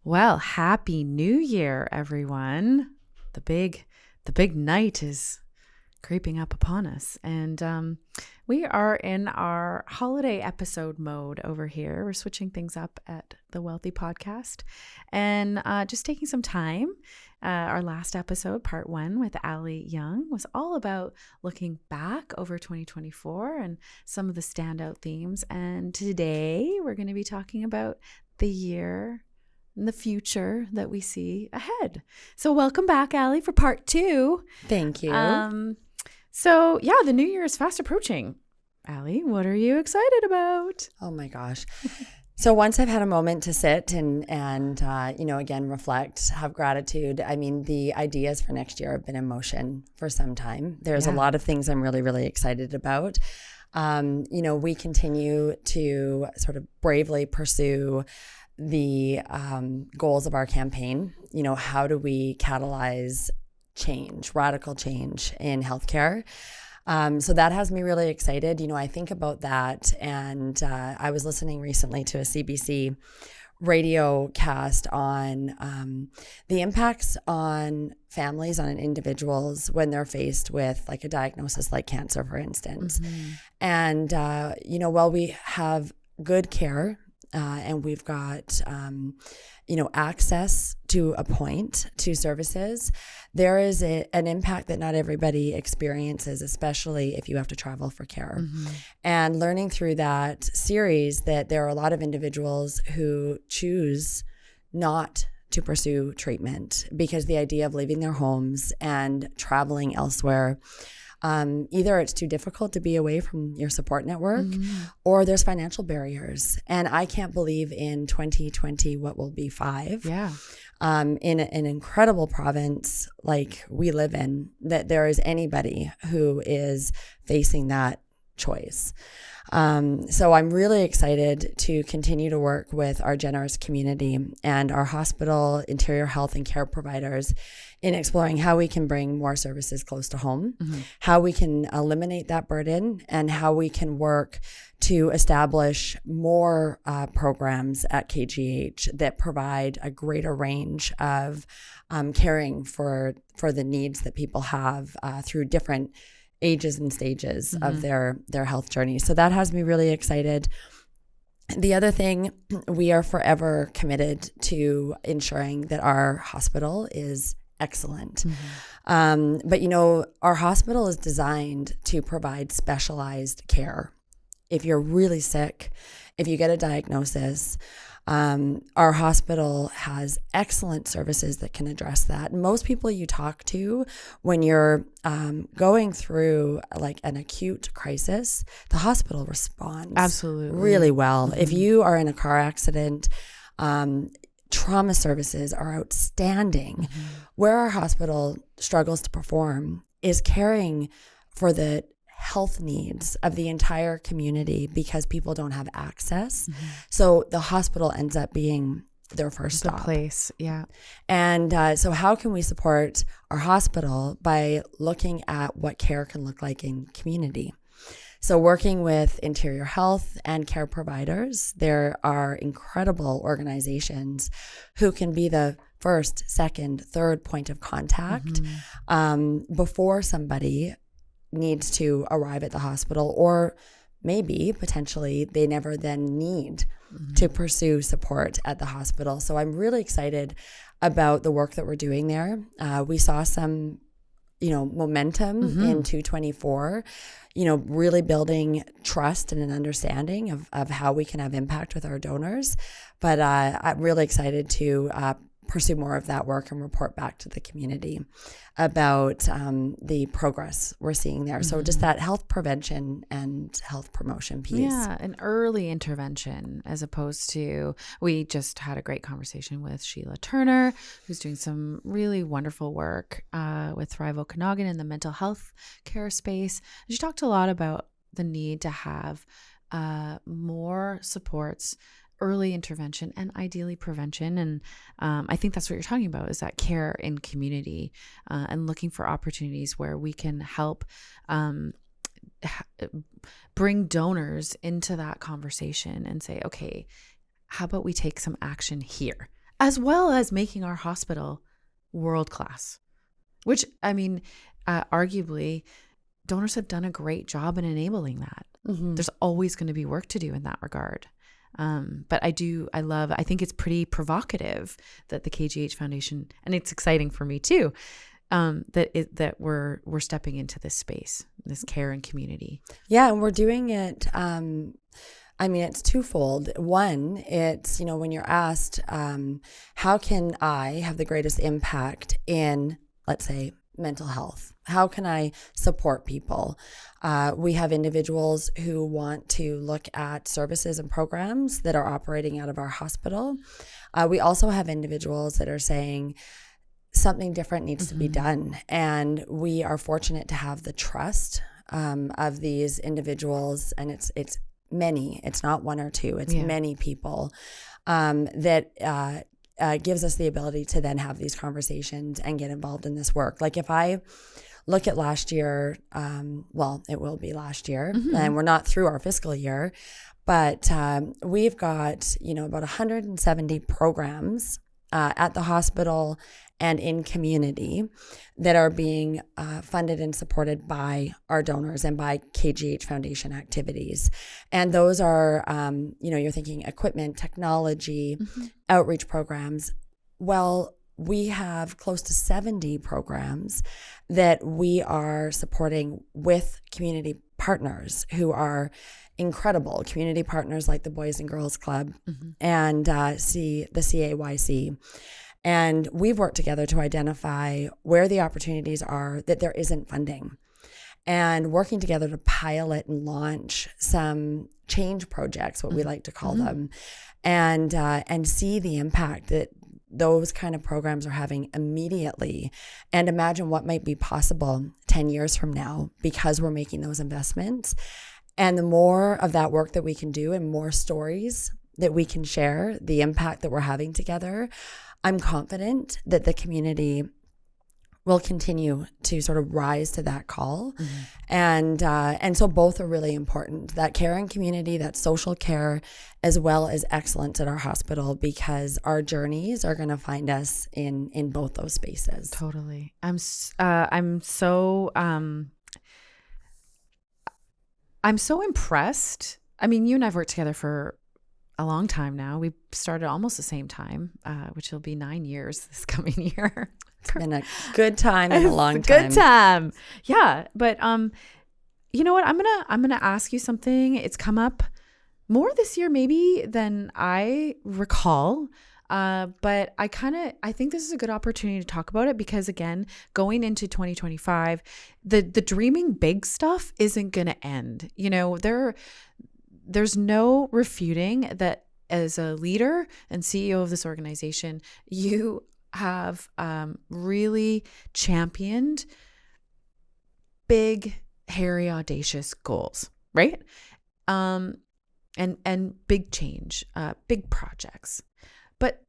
Well, happy New Year, everyone. The big night is creeping up upon us, and we are in our holiday episode mode over here. We're switching things up at the Wealthy Podcast, and just taking some time. Our last episode, part 1 with Allison Young, was all about looking back over 2024 and some of the standout themes. And today we're going to be talking about the year and the future that we see ahead. So welcome back, Allie, for part 2. Thank you. So yeah, the new year is fast approaching. Allie, what are you excited about? Oh my gosh. So once I've had a moment to sit and again, reflect, have gratitude. I mean, the ideas for next year have been in motion for some time. There's a lot of things I'm really, really excited about. We continue to sort of bravely pursue the goals of our campaign. How do we catalyze change, radical change in healthcare? So that has me really excited. I think about that, and I was listening recently to a CBC radio cast on the impacts on families, on individuals when they're faced with like a diagnosis like cancer, for instance. Mm-hmm. And, while we have good care, and we've got, access to a point to services, there is an impact that not everybody experiences, especially if you have to travel for care. Mm-hmm. And learning through that series that there are a lot of individuals who choose not to pursue treatment because the idea of leaving their homes and traveling elsewhere, either it's too difficult to be away from your support network, or there's financial barriers. And I can't believe in 2020, what will be 5, in an incredible province like we live in, that there is anybody who is facing that choice. So I'm really excited to continue to work with our generous community and our hospital, interior health, and care providers in exploring how we can bring more services close to home, how we can eliminate that burden, and how we can work to establish more programs at KGH that provide a greater range of caring for the needs that people have through different ages and stages of their health journey. So that has me really excited. The other thing, we are forever committed to ensuring that our hospital is excellent. But our hospital is designed to provide specialized care. If you're really sick, if you get a diagnosis, our hospital has excellent services that can address that. Most people you talk to when you're going through like an acute crisis, the hospital responds absolutely really well. If you are in a car accident, trauma services are outstanding. Where our hospital struggles to perform is caring for the health needs of the entire community because people don't have access. So the hospital ends up being their first stop. The place, yeah. And so how can we support our hospital by looking at what care can look like in community? So working with interior health and care providers, there are incredible organizations who can be the first, second, third point of contact before somebody needs to arrive at the hospital, or maybe potentially they never then need to pursue support at the hospital. So I'm really excited about the work that we're doing there. We saw some momentum in 2024, really building trust and an understanding of how we can have impact with our donors. But I'm really excited to pursue more of that work and report back to the community about the progress we're seeing there. So just that health prevention and health promotion piece. Yeah, an early intervention as opposed to, we just had a great conversation with Sheila Turner, who's doing some really wonderful work with Thrive Okanagan in the mental health care space. She talked a lot about the need to have more supports, early intervention, and ideally prevention. And I think that's what you're talking about, is that care in community and looking for opportunities where we can help bring donors into that conversation and say, okay, how about we take some action here as well as making our hospital world-class, which, I mean, arguably, donors have done a great job in enabling that. Mm-hmm. There's always going to be work to do in that regard. But I think it's pretty provocative that the KGH Foundation, and it's exciting for me too, that we're stepping into this space, this care and community. Yeah, and we're doing it. It's twofold. One, it's, when you're asked, how can I have the greatest impact in, let's say, mental health? How can I support people? We have individuals who want to look at services and programs that are operating out of our hospital. We also have individuals that are saying something different needs to be done. And we are fortunate to have the trust of these individuals. And it's many, it's not one or two, it's many people that gives us the ability to then have these conversations and get involved in this work. Like if I look at last year, it will be last year, and we're not through our fiscal year, but we've got, about 170 programs at the hospital and in community that are being funded and supported by our donors and by KGH Foundation activities. And those are, you're thinking equipment, technology, outreach programs. Well, we have close to 70 programs that we are supporting with community partners who are incredible, community partners like the Boys and Girls Club and the CAYC. And we've worked together to identify where the opportunities are that there isn't funding, and working together to pilot and launch some change projects, what we like to call them, and see the impact that those kind of programs are having immediately, and imagine what might be possible 10 years from now because we're making those investments. And the more of that work that we can do and more stories that we can share, the impact that we're having together, I'm confident that the community will continue to sort of rise to that call. And so both are really important, that care and community, that social care, as well as excellence at our hospital, because our journeys are going to find us in both those spaces. Totally. I'm so impressed. I mean, you and I've worked together for a long time now. We started almost the same time, which will be 9 years this coming year. It's been a good time and a long time. Good time. Yeah. But you know what? I'm gonna ask you something. It's come up more this year maybe than I recall. But I think this is a good opportunity to talk about it, because again, going into 2025, the dreaming big stuff isn't gonna end. There's no refuting that as a leader and CEO of this organization, you have really championed big, hairy, audacious goals, right? And big change, big projects. But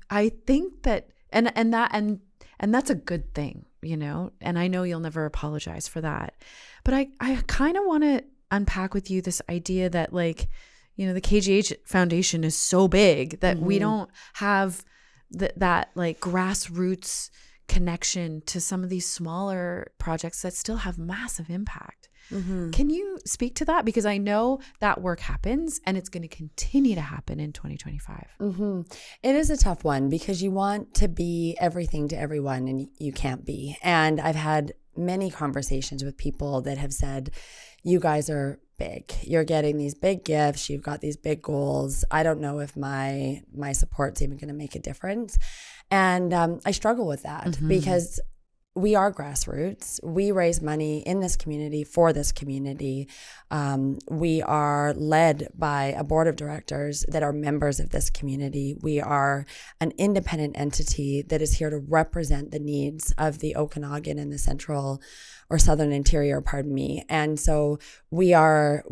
I think that and that's a good thing, and I know you'll never apologize for that. But I kind of want to unpack with you this idea that the KGH Foundation is so big that we don't have that grassroots connection to some of these smaller projects that still have massive impact. Can you speak to that? Because I know that work happens and it's going to continue to happen in 2025. It is a tough one because you want to be everything to everyone and you can't be. And I've had many conversations with people that have said, you guys are big. You're getting these big gifts. You've got these big goals. I don't know if my support's even going to make a difference. And I struggle with that because we are grassroots. We raise money in this community for this community. We are led by a board of directors that are members of this community. We are an independent entity that is here to represent the needs of the Okanagan and the central or southern interior, And so we are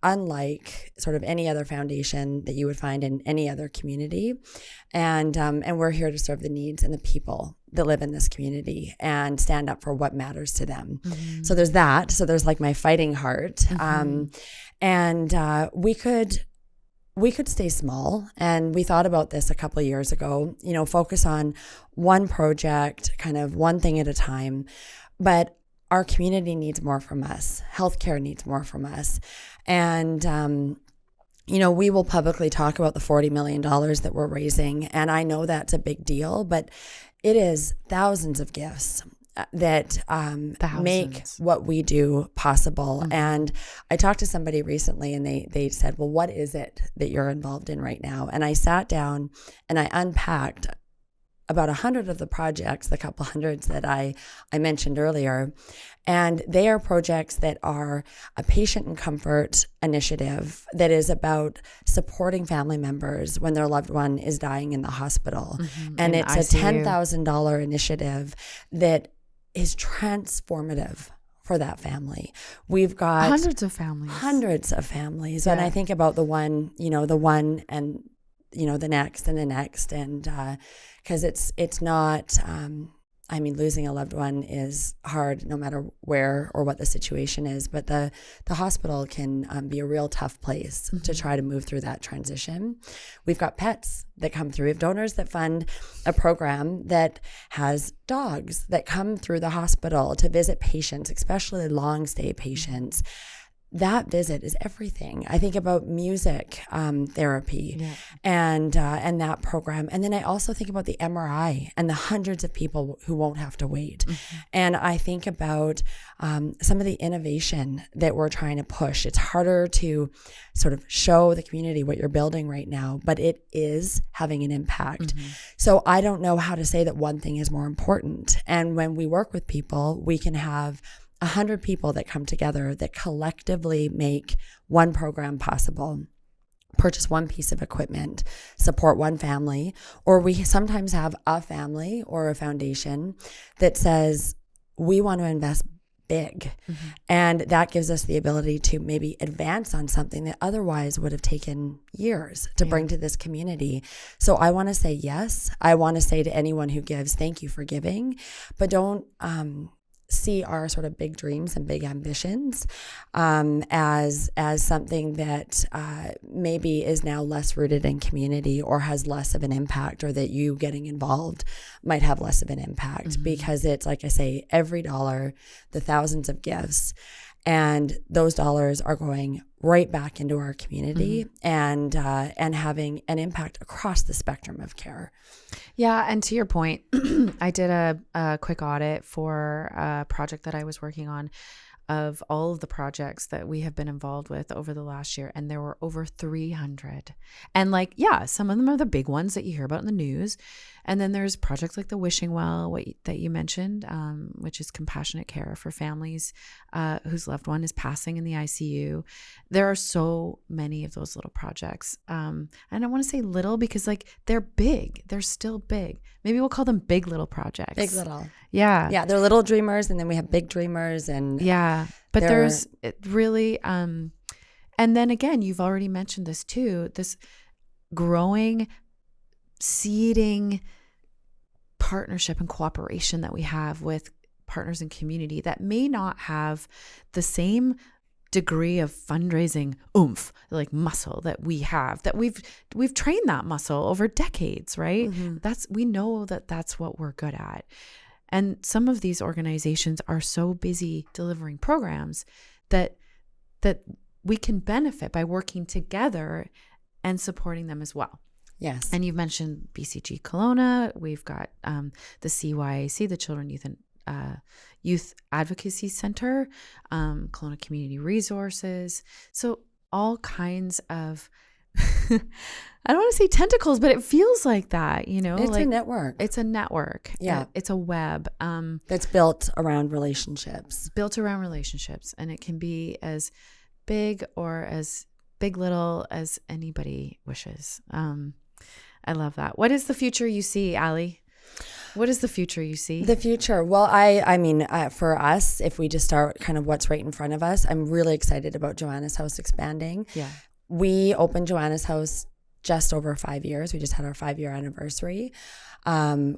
unlike sort of any other foundation that you would find in any other community. And we're here to serve the needs and the people that live in this community and stand up for what matters to them. So there's that. So there's my fighting heart. And we could we could stay small. And we thought about this a couple of years ago, focus on one project, kind of one thing at a time. But our community needs more from us. Healthcare needs more from us. And, we will publicly talk about the $40 million that we're raising. And I know that's a big deal, but it is thousands of gifts that make what we do possible. Mm-hmm. And I talked to somebody recently and they said, well, what is it that you're involved in right now? And I sat down and I unpacked about 100 of the projects, the couple hundreds that I mentioned earlier. And they are projects that are a patient and comfort initiative that is about supporting family members when their loved one is dying in the hospital. Mm-hmm. And it's a $10,000 initiative that is transformative for that family. We've got hundreds of families. Yeah. And I think about the one and the next and the next, and because it's not losing a loved one is hard no matter where or what the situation is, but the hospital can be a real tough place mm-hmm. to try to move through that transition. We've got pets that come through. We have donors that fund a program that has dogs that come through the hospital to visit patients, especially long stay patients. That visit is everything. I think about music therapy and that program. And then I also think about the MRI and the hundreds of people who won't have to wait. Mm-hmm. And I think about some of the innovation that we're trying to push. It's harder to sort of show the community what you're building right now, but it is having an impact. Mm-hmm. So I don't know how to say that one thing is more important. And when we work with people, we can have 100 people that come together that collectively make one program possible, purchase one piece of equipment, support one family, or we sometimes have a family or a foundation that says, we want to invest big. Mm-hmm. And that gives us the ability to maybe advance on something that otherwise would have taken years to bring to this community. So I want to say yes. I want to say to anyone who gives, thank you for giving, but don't see our sort of big dreams and big ambitions as something that maybe is now less rooted in community or has less of an impact, or that you getting involved might have less of an impact. Mm-hmm. Because it's, like I say, every dollar, the thousands of gifts, and those dollars are going right back into our community mm-hmm. and having an impact across the spectrum of care. Yeah, and to your point, I did a quick audit for a project that I was working on of all of the projects that we have been involved with over the last year, and there were over 300. And some of them are the big ones that you hear about in the news. And then there's projects like the Wishing Well, that you mentioned, which is compassionate care for families whose loved one is passing in the ICU. There are so many of those little projects. And I want to say little because they're big. They're still big. Maybe we'll call them big little projects. Big little. Yeah. Yeah, they're little dreamers, and then we have big dreamers. And yeah, but there's really, and then again, you've already mentioned this too, this growing, seeding partnership and cooperation that we have with partners in community that may not have the same degree of fundraising oomph, muscle that we have, that we've trained that muscle over decades, right? Mm-hmm. We know that that's what we're good at. And some of these organizations are so busy delivering programs that we can benefit by working together and supporting them as well. Yes. And you've mentioned BCG Kelowna. We've got the CYAC, the Children, Youth Advocacy Center, Kelowna Community Resources. So all kinds of, I don't want to say tentacles, but it feels like that, It's a network. It's a network. Yeah. It's a web. That's built around relationships. And it can be as big or as big little as anybody wishes. I love that. What is the future you see, Allie? What is the future you see? The future. Well, I mean, for us, if we just start kind of what's right in front of us, I'm really excited about JoeAnna's House expanding. Yeah. We opened JoeAnna's House just over 5 years. We just had our 5-year anniversary.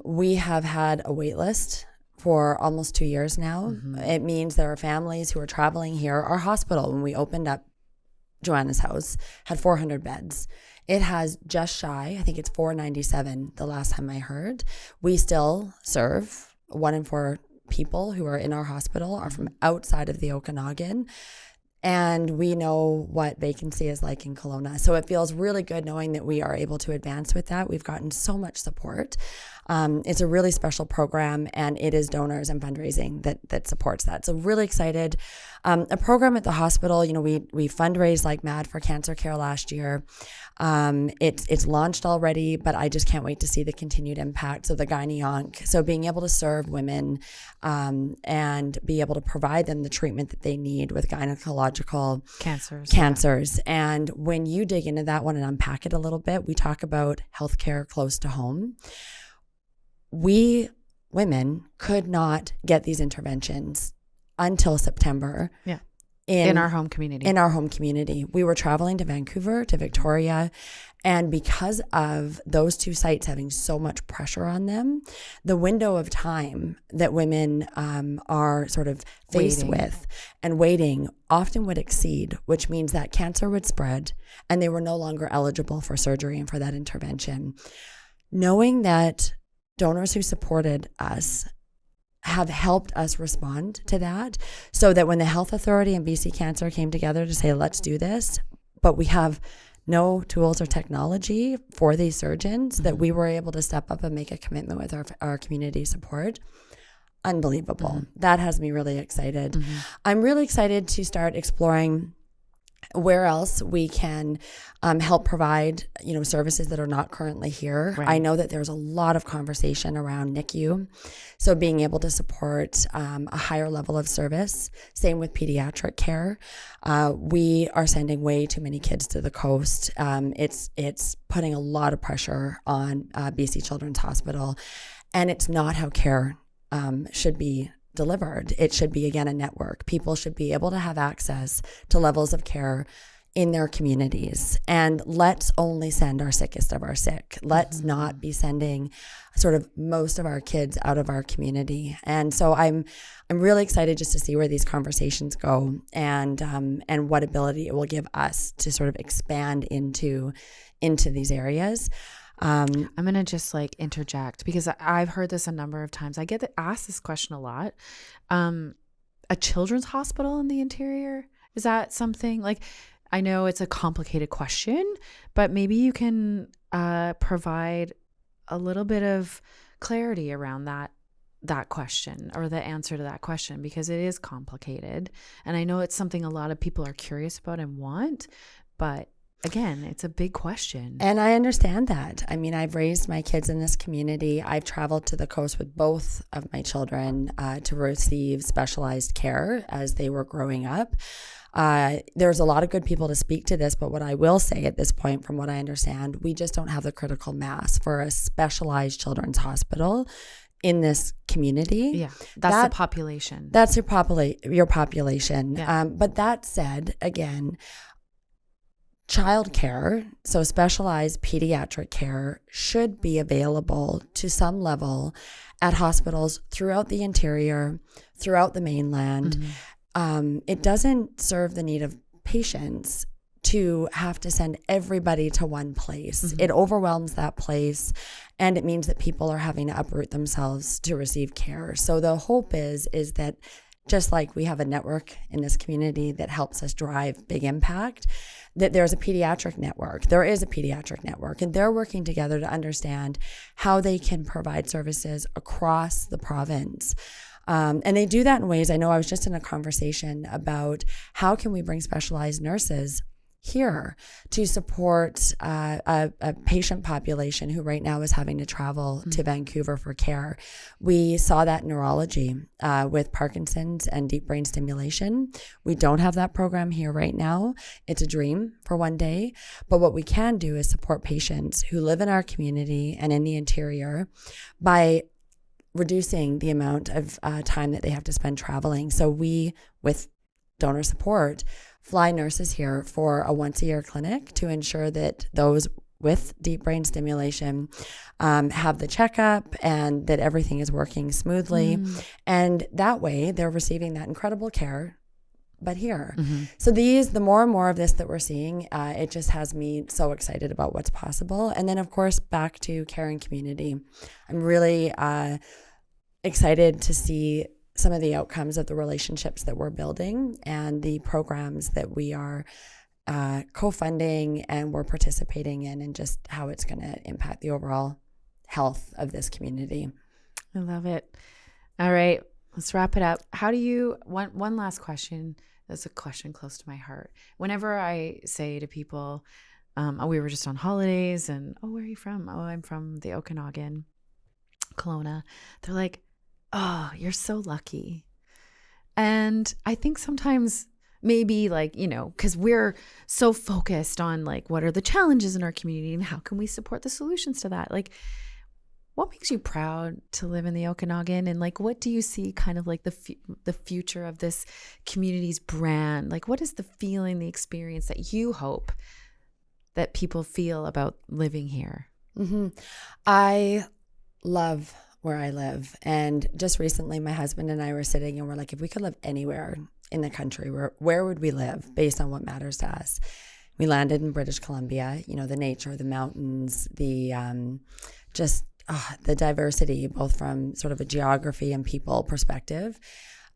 We have had a wait list for almost 2 years now. Mm-hmm. It means there are families who are traveling here. Our hospital, when we opened up JoeAnna's house had 400 beds. It has just shy, I think it's 497 the last time I heard. We still serve 1 in 4 people who are in our hospital are from outside of the Okanagan. And we know what vacancy is like in Kelowna. So it feels really good knowing that we are able to advance with that. We've gotten so much support. It's a really special program, and it is donors and fundraising that supports that. So really excited. A program at the hospital, we fundraised like mad for cancer care last year. It's launched already, but I just can't wait to see the continued impact. So the gyne-onc, so being able to serve women and be able to provide them the treatment that they need with gynecological cancers. And when you dig into that one and unpack it a little bit, we talk about healthcare close to home. We women could not get these interventions until September. Yeah. In our home community. In our home community. We were traveling to Vancouver, to Victoria, and because of those 2 sites having so much pressure on them, the window of time that women are sort of faced with and waiting often would exceed, which means that cancer would spread and they were no longer eligible for surgery and for that intervention. Knowing that donors who supported us have helped us respond to that, so that when the Health Authority and BC Cancer came together to say, let's do this, but we have no tools or technology for these surgeons, that we were able to step up and make a commitment with our community support. Unbelievable. That has me really excited. I'm really excited to start exploring where else we can help provide, services that are not currently here. Right. I know that there's a lot of conversation around NICU. So being able to support a higher level of service. Same with pediatric care. We are sending way too many kids to the coast. It's putting a lot of pressure on BC Children's Hospital. And it's not how care should be delivered. It should be, again, a network. People should be able to have access to levels of care in their communities. And let's only send our sickest of our sick. Let's not be sending sort of most of our kids out of our community. And so I'm really excited just to see where these conversations go and what ability it will give us to sort of expand into these areas. I'm going to just interject because I've heard this a number of times. I get asked this question a lot. A children's hospital in the interior, is that something I know it's a complicated question, but maybe you can provide a little bit of clarity around that question or the answer to that question, because it is complicated. And I know it's something a lot of people are curious about and want, but again, it's a big question. And I understand that. I mean, I've raised my kids in this community. I've traveled to the coast with both of my children to receive specialized care as they were growing up. There's a lot of good people to speak to this, but what I will say at this point, from what I understand, we just don't have the critical mass for a specialized children's hospital in this community. Yeah, that's the population. That's your population. Yeah. But that said, again, childcare, so specialized pediatric care, should be available to some level at hospitals throughout the interior, throughout the mainland. It doesn't serve the need of patients to have to send everybody to one place. It overwhelms that place, and it means that people are having to uproot themselves to receive care. So the hope is that just like we have a network in this community that helps us drive big impact, that there's a pediatric network. There is a pediatric network, and they're working together to understand how they can provide services across the province. And they do that in ways, I know I was just in a conversation about how can we bring specialized nurses here to support a patient population who right now is having to travel to Vancouver for care. We saw that in neurology with Parkinson's and deep brain stimulation. We don't have that program here right now. It's a dream for one day. But what we can do is support patients who live in our community and in the interior by reducing the amount of time that they have to spend traveling. So we, with donor support, fly nurses here for a once-a-year clinic to ensure that those with deep brain stimulation have the checkup and that everything is working smoothly. And that way they're receiving that incredible care but here. So the more and more of this that we're seeing, it just has me so excited about what's possible. And then, of course, back to care and community. I'm really excited to see some of the outcomes of the relationships that we're building and the programs that we are co-funding and we're participating in, and just how it's going to impact the overall health of this community. I love it. All right, let's wrap it up. How do you, one last question. That's a question close to my heart. Whenever I say to people, oh, we were just on holidays, and oh, where are you from? Oh, I'm from the Okanagan, Kelowna. They're like, oh, you're so lucky. And I think sometimes maybe like, you know, because we're so focused on like, what are the challenges in our community and how can we support the solutions to that? Like, what makes you proud to live in the Okanagan? And like, what do you see kind of like the future of this community's brand? Like, what is the feeling, the experience that you hope that people feel about living here? I love where I live. And just recently, my husband and I were sitting and we're like, if we could live anywhere in the country, where would we live based on what matters to us? We landed in British Columbia, you know, the nature, the mountains, the the diversity, both from sort of a geography and people perspective.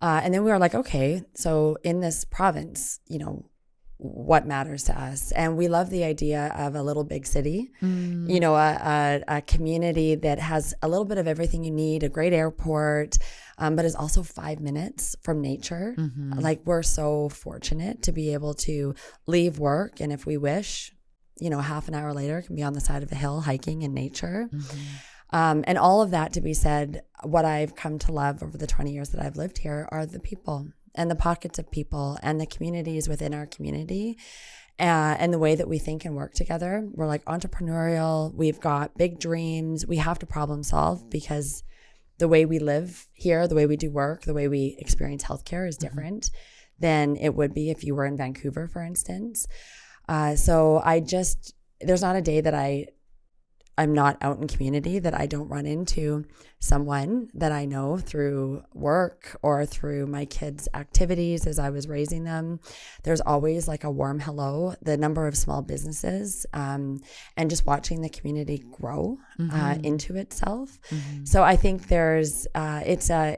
And then we were like, okay, so in this province, you know, what matters to us? And we love the idea of a little big city, you know, a community that has a little bit of everything you need, a great airport, but is also 5 minutes from nature. Like, we're so fortunate to be able to leave work, and if we wish, you know, half an hour later can be on the side of a hill hiking in nature. And all of that to be said, what I've come to love over the 20 years that I've lived here are the people and the pockets of people and the communities within our community, and the way that we think and work together. We're like entrepreneurial. We've got big dreams. We have to problem solve because the way we live here, the way we do work, the way we experience healthcare is different than it would be if you were in Vancouver, for instance. So there's not a day that I'm not out in community that I don't run into someone that I know through work or through my kids' activities as I was raising them. There's always like a warm hello, the number of small businesses, and just watching the community grow into itself. So I think it's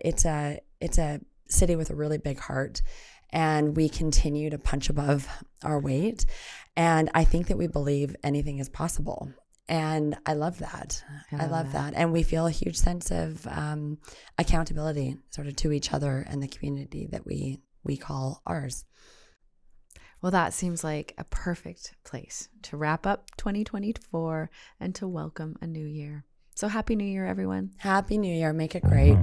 a city with a really big heart, and we continue to punch above our weight. And I think that we believe anything is possible. And I love that. I love that. And we feel a huge sense of accountability sort of to each other and the community that we call ours. Well, that seems like a perfect place to wrap up 2024 and to welcome a new year. So Happy New Year, everyone. Happy New Year. Make it great.